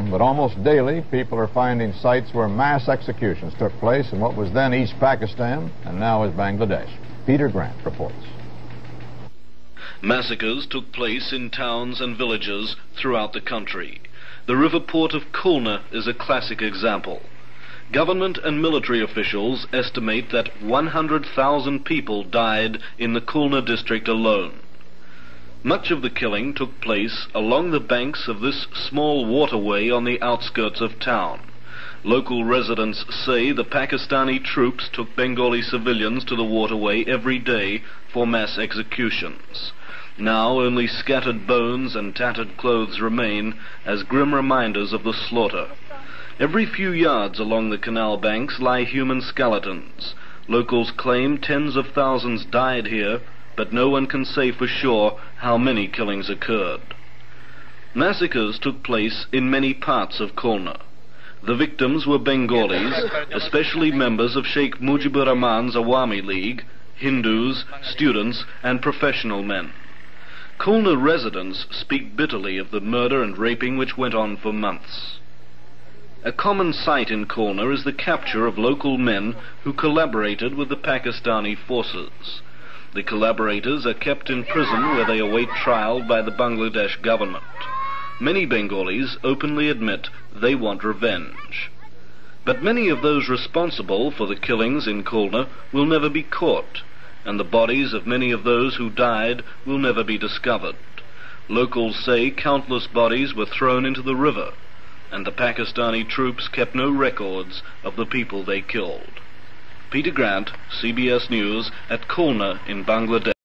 Pakistan, but almost daily people are finding sites where mass executions took place in what was then East Pakistan and now is Bangladesh. Peter Grant reports. Massacres took place in towns and villages throughout the country. The river port of Khulna is a classic example. Government and military officials estimate that 100,000 people died in the Khulna district alone. Much of the killing took place along the banks of this small waterway on the outskirts of town. Local residents say the Pakistani troops took Bengali civilians to the waterway every day for mass executions. Now only scattered bones and tattered clothes remain as grim reminders of the slaughter. Every few yards along the canal banks lie human skeletons. Locals claim tens of thousands died here, but no one can say for sure how many killings occurred. Massacres took place in many parts of Khulna. The victims were Bengalis, especially members of Sheikh Mujibur Rahman's Awami League, Hindus, students, and professional men. Khulna residents speak bitterly of the murder and raping which went on for months. A common sight in Khulna is the capture of local men who collaborated with the Pakistani forces. The collaborators are kept in prison where they await trial by the Bangladesh government. Many Bengalis openly admit they want revenge. But many of those responsible for the killings in Khulna will never be caught, and the bodies of many of those who died will never be discovered. Locals say countless bodies were thrown into the river, and the Pakistani troops kept no records of the people they killed. Peter Grant, CBS News, at Khulna in Bangladesh.